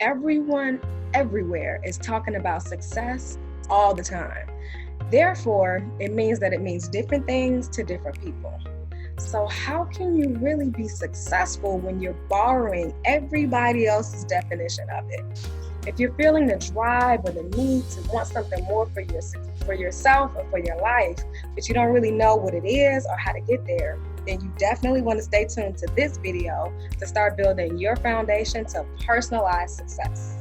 Everyone, everywhere is talking about success all the time. Therefore, it means different things to different people. So, how can you really be successful when you're borrowing everybody else's definition of it? If you're feeling the drive or the need to want something more for yourself or for your life, but you don't really know what it is or how to get there, then you definitely want to stay tuned to this video to start building your foundation to personalized success.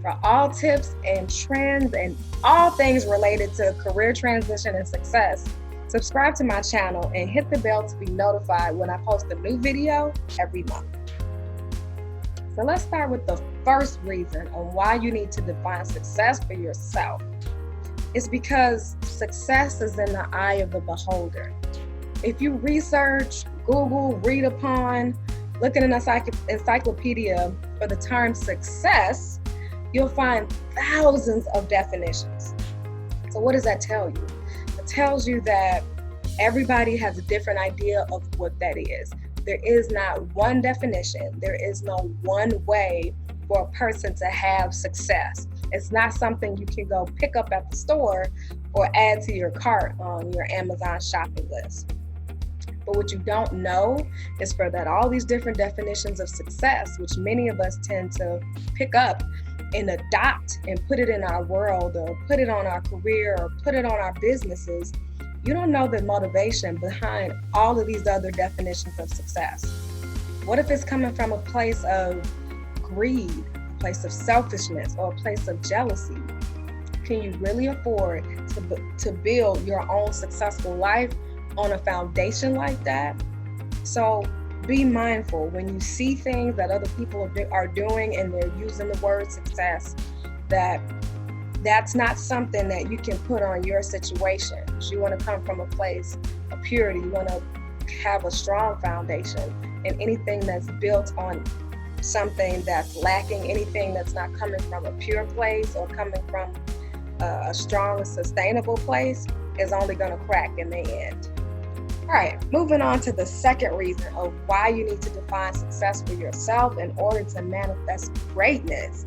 For all tips and trends and all things related to career transition and success, subscribe to my channel and hit the bell to be notified when I post a new video every month. So let's start with the first reason on why you need to define success for yourself. It's because success is in the eye of the beholder. If you research, Google, read upon, look in an encyclopedia for the term success, you'll find thousands of definitions. So what does that tell you? It tells you that everybody has a different idea of what that is. There is not one definition. There is no one way for a person to have success. It's not something you can go pick up at the store or add to your cart on your Amazon shopping list. But what you don't know is for that all these different definitions of success, which many of us tend to pick up and adopt and put it in our world or put it on our career or put it on our businesses, you don't know the motivation behind all of these other definitions of success. What if it's coming from a place of greed, a place of selfishness, or a place of jealousy? Can you really afford to build your own successful life on a foundation like that? So be mindful when you see things that other people are doing and they're using the word success, that's not something that you can put on your situation. You want to come from a place of purity. You want to have a strong foundation, and anything that's built on something that's lacking, anything that's not coming from a pure place or coming from a strong, sustainable place is only going to crack in the end. All right, moving on to the second reason of why you need to define success for yourself in order to manifest greatness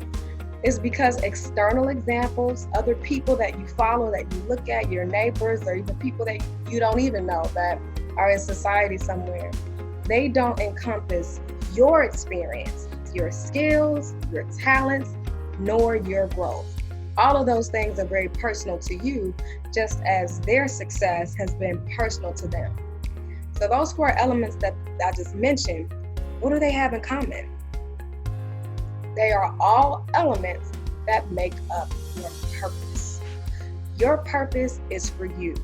is because external examples, other people that you follow, that you look at, your neighbors, or even people that you don't even know that are in society somewhere, they don't encompass your experience, your skills, your talents, nor your growth. All of those things are very personal to you, just as their success has been personal to them. So those four elements that I just mentioned, what do they have in common? They are all elements that make up your purpose. Your purpose is for you,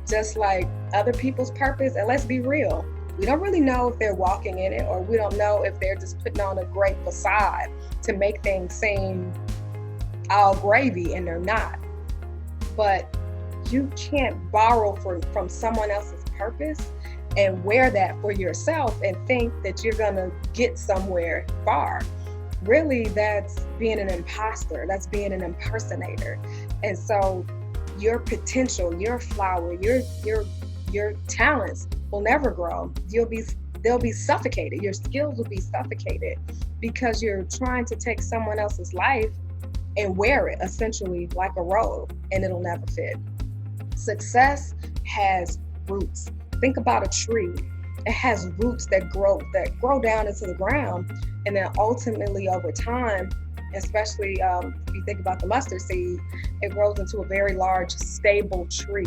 just like other people's purpose. And let's be real, we don't really know if they're walking in it, or we don't know if they're just putting on a great facade to make things seem all gravy, and they're not. But you can't borrow from someone else's purpose and wear that for yourself and think that you're gonna get somewhere far. Really, that's being an imposter, that's being an impersonator. And so your potential, your flower, your talents will never grow. They'll be suffocated. Your skills will be suffocated because you're trying to take someone else's life and wear it essentially like a robe, and it'll never fit. Success has roots. Think about a tree. It has roots that grow down into the ground, and then ultimately over time, especially if you think about the mustard seed, it grows into a very large, stable tree.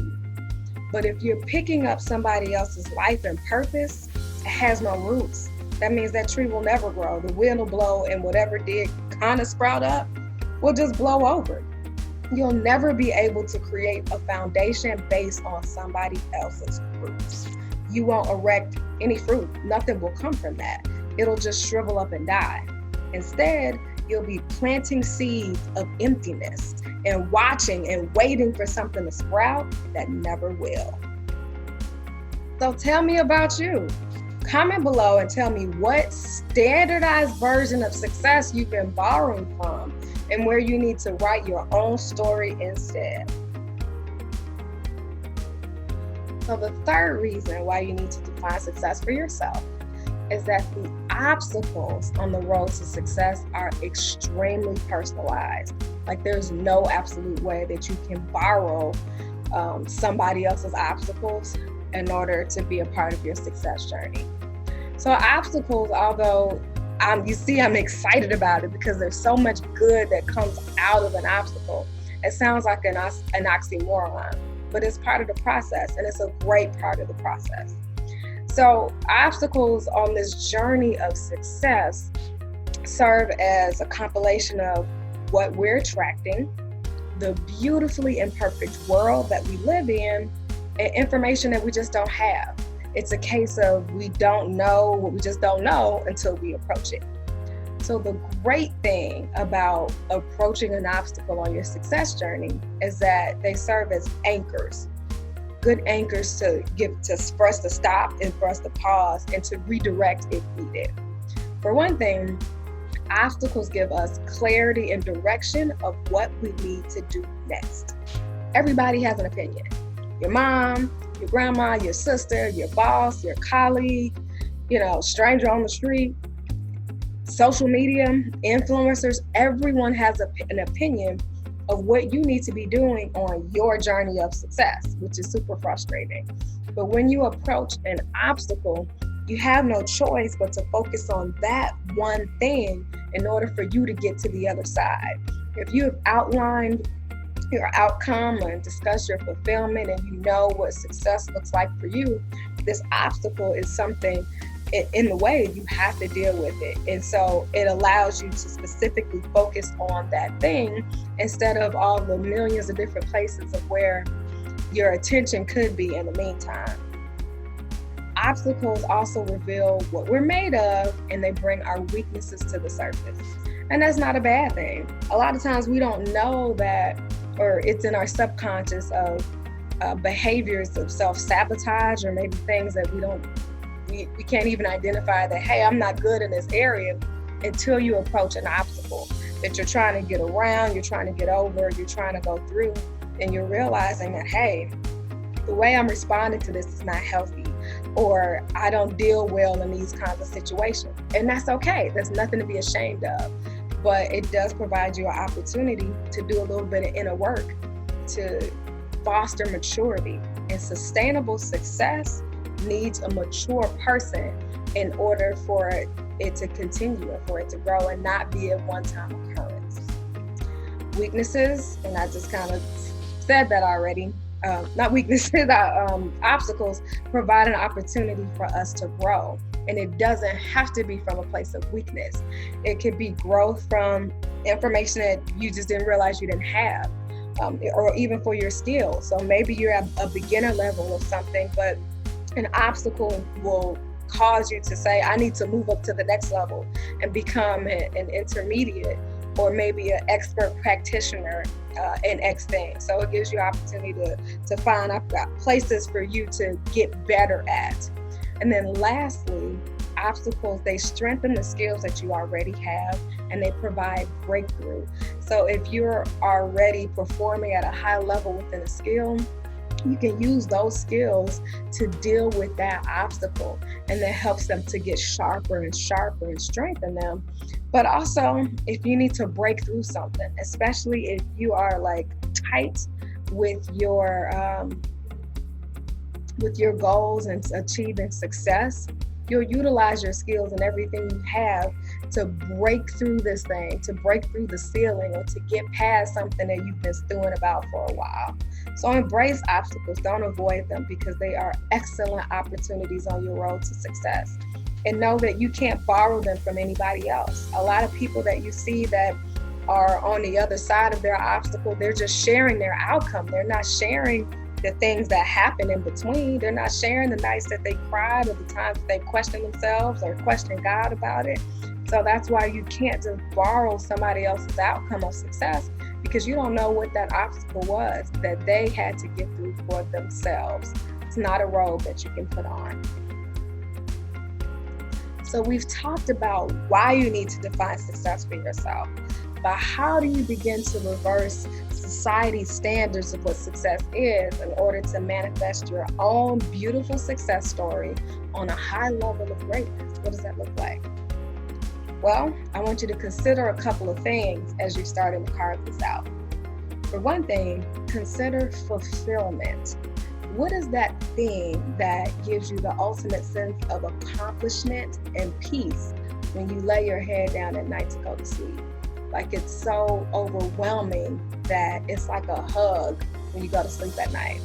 But if you're picking up somebody else's life and purpose, it has no roots. That means that tree will never grow. The wind will blow, and whatever did kind of sprout up will just blow over. You'll never be able to create a foundation based on somebody else's roots. You won't erect any fruit. Nothing will come from that. It'll just shrivel up and die. Instead, you'll be planting seeds of emptiness and watching and waiting for something to sprout that never will. So tell me about you. Comment below and tell me what standardized version of success you've been borrowing from and where you need to write your own story instead. So the third reason why you need to define success for yourself is that the obstacles on the road to success are extremely personalized. Like there's no absolute way that you can borrow somebody else's obstacles in order to be a part of your success journey. So obstacles, although I'm excited about it because there's so much good that comes out of an obstacle. It sounds like an oxymoron, but it's part of the process, and it's a great part of the process. So obstacles on this journey of success serve as a compilation of what we're attracting, the beautifully imperfect world that we live in, and information that we just don't have. It's a case of we don't know what we just don't know until we approach it. So the great thing about approaching an obstacle on your success journey is that they serve as anchors. Good anchors for us to stop and for us to pause and to redirect if needed. For one thing, obstacles give us clarity and direction of what we need to do next. Everybody has an opinion. Your mom, your grandma, your sister, your boss, your colleague, stranger on the street, social media, influencers, everyone has an opinion of what you need to be doing on your journey of success, which is super frustrating. But when you approach an obstacle, you have no choice but to focus on that one thing in order for you to get to the other side. If you have outlined your outcome and discussed your fulfillment and you know what success looks like for you, this obstacle is something in the way. You have to deal with it. And so it allows you to specifically focus on that thing instead of all the millions of different places of where your attention could be in the meantime. Obstacles also reveal what we're made of, and they bring our weaknesses to the surface. And that's not a bad thing. A lot of times we don't know that, or it's in our subconscious of behaviors of self-sabotage, or maybe things that we can't even identify that, hey, I'm not good in this area, until you approach an obstacle that you're trying to get around, you're trying to get over, you're trying to go through, and you're realizing that, hey, the way I'm responding to this is not healthy, or I don't deal well in these kinds of situations. And that's okay. There's nothing to be ashamed of. But it does provide you an opportunity to do a little bit of inner work to foster maturity. And sustainable success needs a mature person in order for it to continue and for it to grow and not be a one-time occurrence. Weaknesses, and I just kind of said that already, not weaknesses, obstacles provide an opportunity for us to grow. And it doesn't have to be from a place of weakness. It could be growth from information that you just didn't realize you didn't have, or even for your skills. So maybe you're at a beginner level of something, but an obstacle will cause you to say, I need to move up to the next level and become an intermediate, or maybe an expert practitioner in X thing. So it gives you opportunity to find places for you to get better at. And then lastly, obstacles, they strengthen the skills that you already have, and they provide breakthrough. So if you're already performing at a high level within a skill, you can use those skills to deal with that obstacle, and that helps them to get sharper and sharper and strengthen them. But also, if you need to break through something, especially if you are like tight with your goals and achieving success, you'll utilize your skills and everything you have to break through this thing, to break through the ceiling, or to get past something that you've been stewing about for a while. So embrace obstacles, don't avoid them, because they are excellent opportunities on your road to success. And know that you can't borrow them from anybody else. A lot of people that you see that are on the other side of their obstacle, they're just sharing their outcome. They're not sharing the things that happen in between. They're not sharing the nights that they cried, or the times that they questioned themselves or questioned God about it. So that's why you can't just borrow somebody else's outcome of success, because you don't know what that obstacle was that they had to get through for themselves. It's not a robe that you can put on. So we've talked about why you need to define success for yourself, but how do you begin to reverse society's standards of what success is in order to manifest your own beautiful success story on a high level of greatness? What does that look like? Well, I want you to consider a couple of things as you're starting to carve this out. For one thing, consider fulfillment. What is that thing that gives you the ultimate sense of accomplishment and peace when you lay your head down at night to go to sleep? Like, it's so overwhelming that it's like a hug when you go to sleep at night.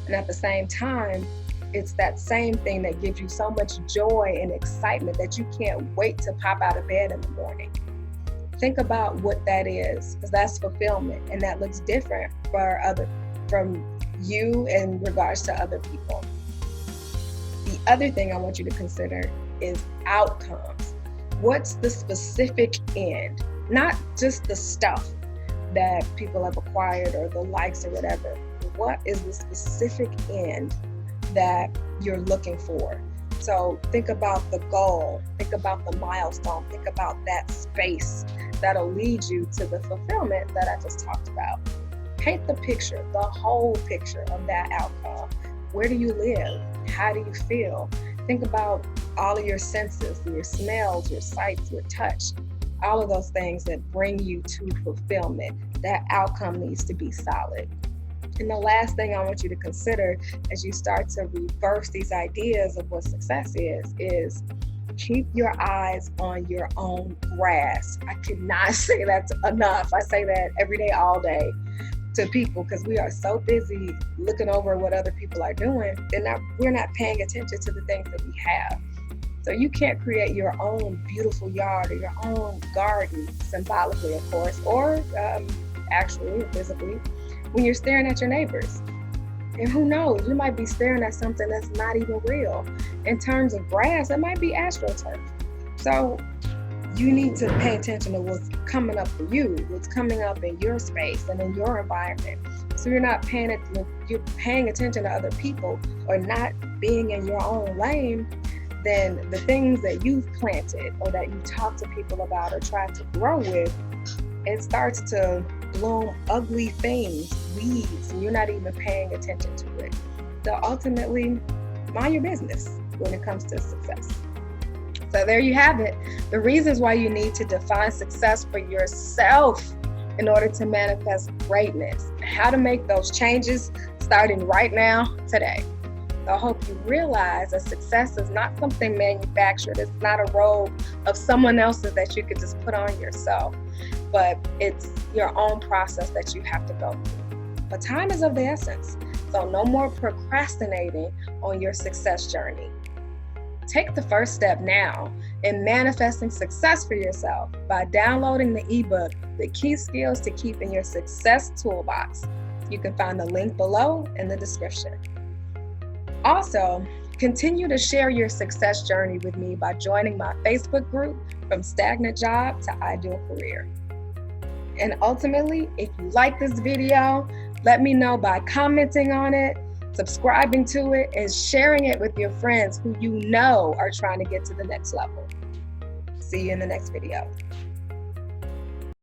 And at the same time, it's that same thing that gives you so much joy and excitement that you can't wait to pop out of bed in the morning. Think about what that is, because that's fulfillment, and that looks different from you in regards to other people. The other thing I want you to consider is outcomes. What's the specific end? Not just the stuff that people have acquired or the likes or whatever. What is the specific end that you're looking for? So think about the goal, think about the milestone, think about that space that'll lead you to the fulfillment that I just talked about. Paint the picture, the whole picture of that outcome. Where do you live? How do you feel? Think about all of your senses, your smells, your sights, your touch, all of those things that bring you to fulfillment. That outcome needs to be solid. And the last thing I want you to consider as you start to reverse these ideas of what success is keep your eyes on your own grass. I cannot say that enough. I say that every day, all day to people, because we are so busy looking over what other people are doing, we're not paying attention to the things that we have. So you can't create your own beautiful yard or your own garden, symbolically, of course, or actually, visibly, when you're staring at your neighbors. And who knows, you might be staring at something that's not even real. In terms of grass, it might be AstroTurf. So you need to pay attention to what's coming up for you, what's coming up in your space and in your environment. So you're paying attention to other people or not being in your own lane. Then the things that you've planted or that you talk to people about or try to grow with, it starts to bloom ugly things, weeds, and you're not even paying attention to it. So ultimately, mind your business when it comes to success. So there you have it. The reasons why you need to define success for yourself in order to manifest greatness. How to make those changes starting right now, today. So I hope you realize that success is not something manufactured. It's not a role of someone else's that you could just put on yourself, but it's your own process that you have to go through. But time is of the essence. So no more procrastinating on your success journey. Take the first step now in manifesting success for yourself by downloading the ebook, The Key Skills to Keep in Your Success Toolbox. You can find the link below in the description. Also, continue to share your success journey with me by joining my Facebook group, From Stagnant Job to Ideal Career. And ultimately, if you like this video, let me know by commenting on it, subscribing to it, and sharing it with your friends who you know are trying to get to the next level. See you in the next video.